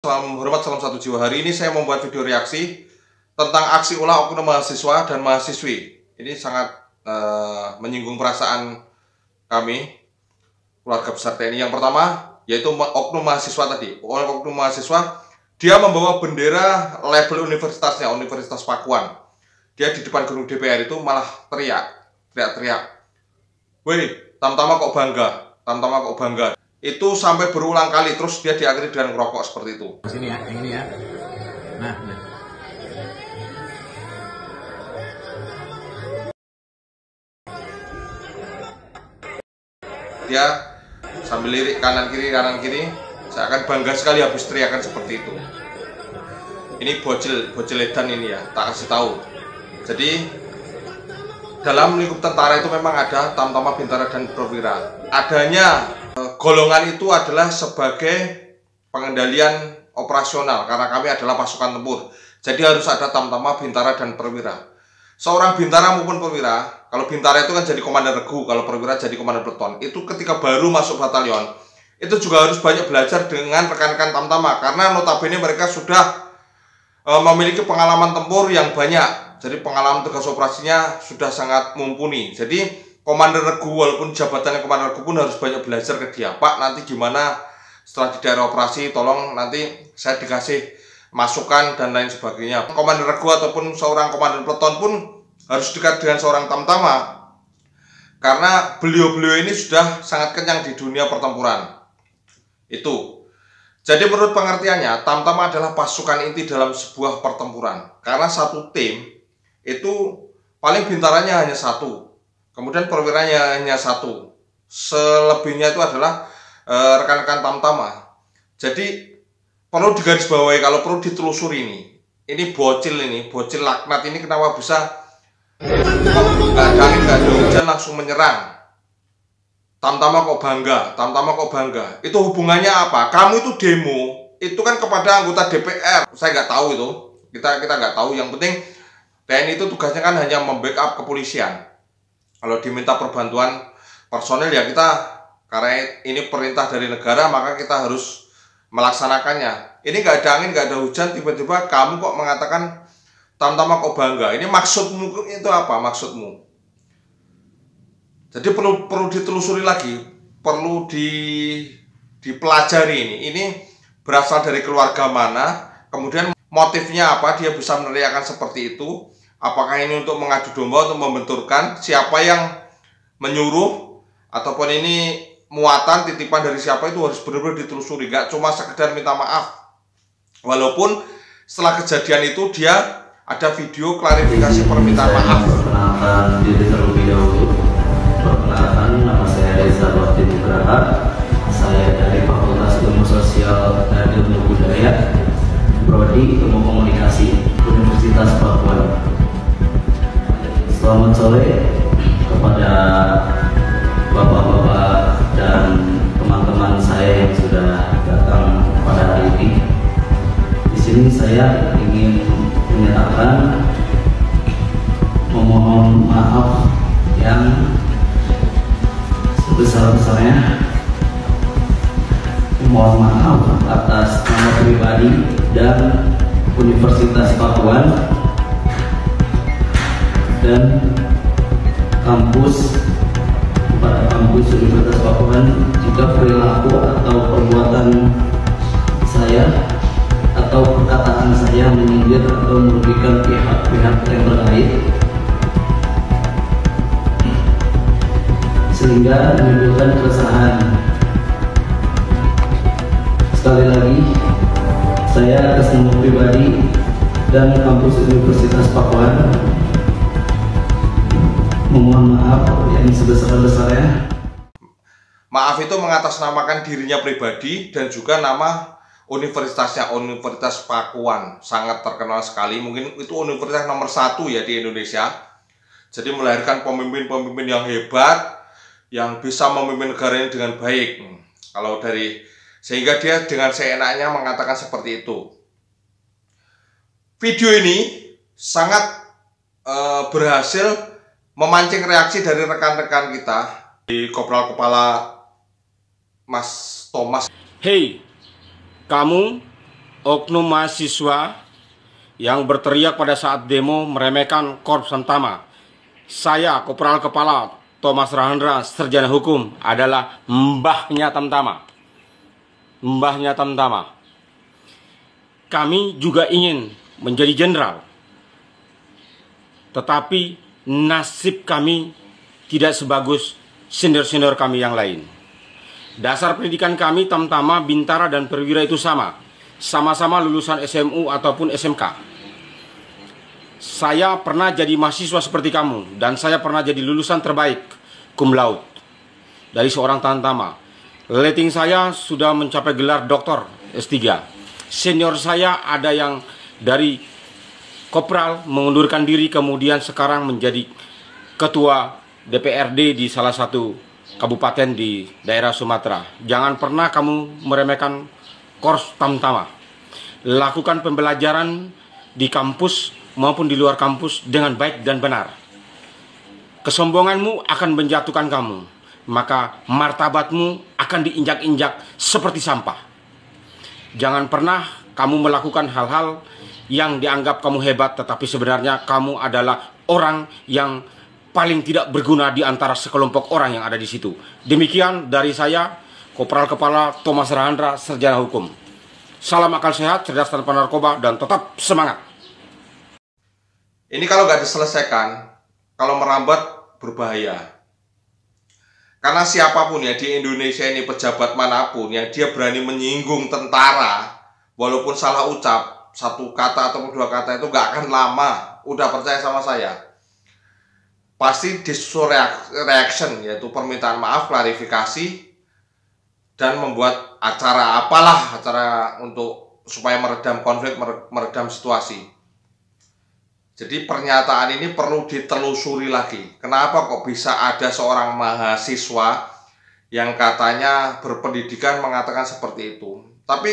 Salam hormat, salam satu jiwa. Hari ini saya membuat video reaksi tentang aksi ulah oknum mahasiswa dan mahasiswi. Ini sangat menyinggung perasaan kami, keluarga besar TNI. Yang pertama, yaitu oknum mahasiswa tadi. Oknum mahasiswa, dia membawa bendera label universitasnya, Universitas Pakuan. Dia di depan gedung DPR itu malah teriak-teriak. Woi, Tamtama kok bangga, Tamtama kok bangga. Itu sampai berulang kali, terus dia diakhiri dengan ngerokok seperti itu. Sini ya, yang ini ya. Nah. Dia sambil lirik kanan kiri, saya akan bangga sekali habis teriakan seperti itu. Ini bocil edan ini ya, tak kasih tahu. Jadi dalam lingkup tentara itu memang ada Tamtama, Bintara, dan Perwira. Adanya golongan itu adalah sebagai pengendalian operasional karena kami adalah pasukan tempur. Jadi harus ada Tamtama, Bintara, dan Perwira. Seorang Bintara maupun Perwira, kalau Bintara itu kan jadi komandan regu, kalau Perwira jadi komandan peleton. Itu ketika baru masuk batalion, itu juga harus banyak belajar dengan rekan-rekan Tamtama karena notabene mereka sudah memiliki pengalaman tempur yang banyak. Jadi pengalaman tugas operasinya sudah sangat mumpuni. Jadi komandan regu, walaupun jabatannya komandan regu pun harus banyak belajar ke dia. Pak, nanti gimana setelah di daerah operasi, tolong nanti saya dikasih masukan dan lain sebagainya. Komandan regu ataupun seorang komandan peleton pun harus dekat dengan seorang Tamtama karena beliau-beliau ini sudah sangat kenyang di dunia pertempuran. Itu. Jadi menurut pengertiannya, Tamtama adalah pasukan inti dalam sebuah pertempuran. Karena satu tim itu paling bintaranya hanya satu, kemudian perwiranya hanya satu, selebihnya itu adalah rekan-rekan Tamtama. Jadi perlu digarisbawahi, kalau perlu ditelusuri ini bocil laknat ini kenapa bisa nggak ada angin, nggak ada hujan langsung menyerang. Tamtama kok bangga, itu hubungannya apa? Kamu itu demo itu kan kepada anggota DPR, saya nggak tahu itu, kita nggak tahu. Yang penting TNI itu tugasnya kan hanya membackup kepolisian. Kalau diminta perbantuan personel ya kita, karena ini perintah dari negara maka kita harus melaksanakannya. Ini nggak ada angin, nggak ada hujan, tiba-tiba kamu kok mengatakan Tamtama kok bangga. Ini maksudmu itu apa maksudmu? Jadi perlu ditelusuri lagi, perlu dipelajari ini. Ini berasal dari keluarga mana, kemudian motifnya apa dia bisa meneriakan seperti itu. Apakah ini untuk mengadu domba, untuk membenturkan siapa yang menyuruh, ataupun ini muatan titipan dari siapa, itu harus benar-benar ditelusuri. Gak cuma sekedar minta maaf. Walaupun setelah kejadian itu dia ada video klarifikasi permintaan maaf. Perkenalkan diri terlebih dahulu. Perkenalkan, nama saya Reza Bakti Nugraha. Saya dari Fakultas Ilmu Sosial dan Ilmu Budaya, Prodi Ilmu Komunikasi, Universitas Pakuan. Selamat sore kepada bapak-bapak dan teman-teman saya yang sudah datang pada hari ini. Di sini saya ingin menyatakan memohon maaf yang sebesar-besarnya. Mohon maaf atas nama pribadi dan Universitas Pakuan dan kampus Universitas Pakuan jika perilaku atau perbuatan saya atau perkataan saya menyindir atau merugikan pihak-pihak yang terkait sehingga menimbulkan keresahan. Sekali lagi, saya atas nama pribadi dan kampus Universitas Pakuan memohon maaf yang sebesar-besarnya. Maaf itu mengatasnamakan dirinya pribadi dan juga nama universitasnya, Universitas Pakuan. Sangat terkenal sekali, mungkin itu universitas nomor 1 ya di Indonesia. Jadi melahirkan pemimpin-pemimpin yang hebat, yang bisa memimpin negara ini dengan baik. Sehingga dia dengan seenaknya mengatakan seperti itu. Video ini sangat berhasil memancing reaksi dari rekan-rekan kita, di Kopral Kepala Mas Thomas. Hei, kamu oknum mahasiswa yang berteriak pada saat demo meremehkan Korps Tamtama. Saya, Kopral Kepala Thomas Rahandra, Sarjana Hukum, adalah mbahnya Tamtama. Mbahnya Tamtama. Kami juga ingin menjadi jenderal, tetapi nasib kami tidak sebagus senior-senior kami yang lain. Dasar pendidikan kami Tamtama, Bintara, dan Perwira itu sama. Sama-sama lulusan SMU ataupun SMK. Saya pernah jadi mahasiswa seperti kamu, dan saya pernah jadi lulusan terbaik cum laude dari seorang Tamtama. Rating saya sudah mencapai gelar doktor S3. Senior saya ada yang dari Kopral mengundurkan diri, kemudian sekarang menjadi ketua DPRD di salah satu kabupaten di daerah Sumatera. Jangan pernah kamu meremehkan Korps Tamtama. Lakukan pembelajaran di kampus maupun di luar kampus dengan baik dan benar. Kesombonganmu akan menjatuhkan kamu, maka martabatmu akan diinjak-injak seperti sampah. Jangan pernah kamu melakukan hal-hal yang dianggap kamu hebat, tetapi sebenarnya kamu adalah orang yang paling tidak berguna di antara sekelompok orang yang ada di situ. Demikian dari saya, Kopral Kepala Thomas Rahandra, Sarjana Hukum. Salam akal sehat, cerdas tanpa narkoba, dan tetap semangat. Ini kalau nggak diselesaikan, kalau merambat berbahaya. Karena siapapun ya di Indonesia ini, pejabat manapun yang dia berani menyinggung tentara, walaupun salah ucap, satu kata atau dua kata itu nggak akan lama. Udah percaya sama saya. Pasti disusul reaction, yaitu permintaan maaf, klarifikasi, dan membuat acara untuk supaya meredam konflik, meredam situasi. Jadi pernyataan ini perlu ditelusuri lagi. Kenapa kok bisa ada seorang mahasiswa yang katanya berpendidikan mengatakan seperti itu? Tapi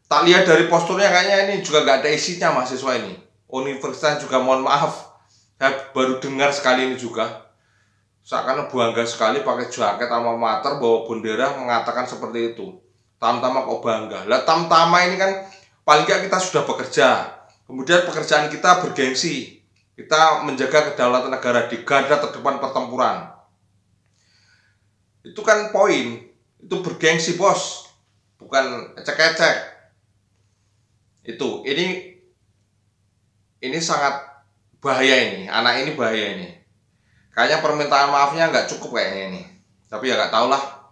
tak lihat dari posturnya kayaknya ini juga nggak ada isinya mahasiswa ini. Universitas juga mohon maaf, saya baru dengar sekali ini juga. Seakan bangga sekali pakai jaket alma mater, bawa bendera, mengatakan seperti itu. Tamtama kok bangga? Lah Tamtama ini kan paling nggak kita sudah bekerja. Kemudian pekerjaan kita bergengsi. Kita menjaga kedaulatan negara di garda terdepan pertempuran. Itu kan poin. Itu bergengsi, bos. Bukan ecek-ecek. Itu. Ini sangat bahaya ini. Anak ini bahaya ini. Kayaknya permintaan maafnya nggak cukup kayaknya ini. Tapi ya nggak tahu lah.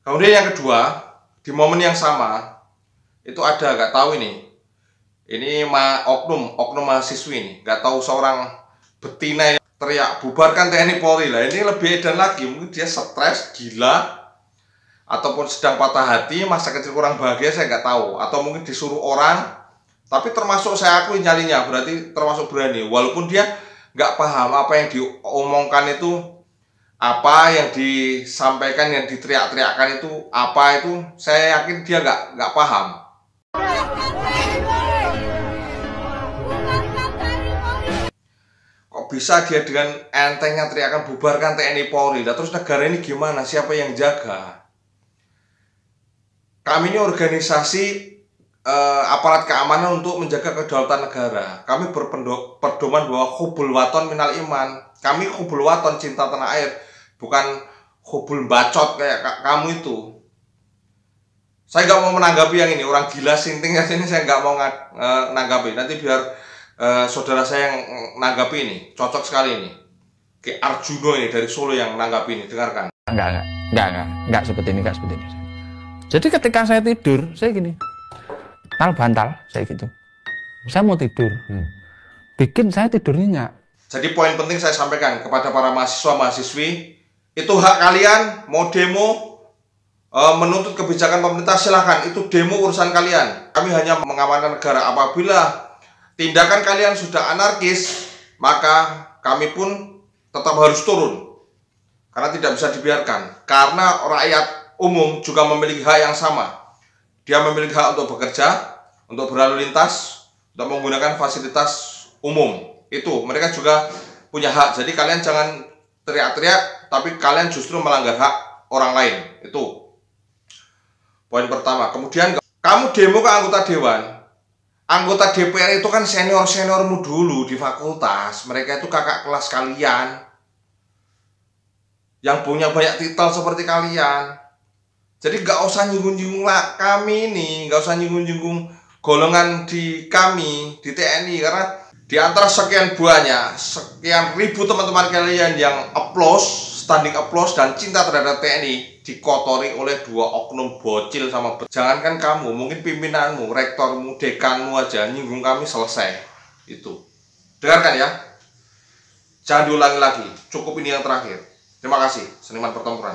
Kemudian yang kedua, di momen yang sama, itu ada, nggak tahu ini. Ini oknum mahasiswi ini, nggak tahu seorang betina yang teriak bubarkan TNI Polri lah. Ini lebih edan lagi, mungkin dia stres, gila, ataupun sedang patah hati, masa kecil kurang bahagia, saya nggak tahu. Atau mungkin disuruh orang, tapi termasuk saya akui nyalinya, berarti termasuk berani. Walaupun dia nggak paham apa yang diomongkan itu, apa yang disampaikan, yang diteriak-teriakkan itu, apa itu, saya yakin dia nggak paham. Kok bisa dia dengan entengnya teriakan bubarkan TNI Polri? Nah, terus negara ini gimana? Siapa yang jaga? Kami ini organisasi aparat keamanan untuk menjaga kedaulatan negara. Kami berpedoman bahwa hubul waton minal iman. Kami hubul waton, cinta tanah air, bukan hubul bacot kayak kamu itu. Saya nggak mau menanggapi yang ini, orang gila sinting sini, saya nggak mau menanggapi. Nanti biar saudara saya yang nanggapi ini, cocok sekali ini. Kayak Arjuno ini dari Solo yang nanggapi ini, dengarkan. Enggak seperti ini, Jadi ketika saya tidur, saya gini, bantal, saya gitu. Saya mau tidur, bikin saya tidur nyenyak. Jadi poin penting saya sampaikan kepada para mahasiswa-mahasiswi, itu hak kalian, mau demo, menuntut kebijakan pemerintah, silahkan, itu demo urusan kalian. Kami hanya mengamankan negara. Apabila tindakan kalian sudah anarkis, maka kami pun tetap harus turun. Karena tidak bisa dibiarkan. Karena rakyat umum juga memiliki hak yang sama. Dia memiliki hak untuk bekerja, untuk berlalu lintas, untuk menggunakan fasilitas umum. Itu, mereka juga punya hak. Jadi kalian jangan teriak-teriak, tapi kalian justru melanggar hak orang lain. Itu poin pertama. Kemudian Kamu demo ke anggota dewan. Anggota DPR itu kan senior-seniormu dulu di fakultas. Mereka itu kakak kelas kalian, yang punya banyak titel seperti kalian. Jadi gak usah nyinggung-nyinggung lah kami ini, gak usah nyinggung-nyinggung golongan di kami, di TNI. Karena di antara sekian banyak, sekian ribu teman-teman kalian yang applause, standing applause dan cinta terhadap TNI, dikotori oleh dua oknum bocil sama jangankan kamu, mungkin pimpinanmu, rektormu, dekanmu aja nyinggung kami selesai. Itu. Dengarkan ya. Jangan diulangi lagi. Cukup ini yang terakhir. Terima kasih, Seniman Pertempuran.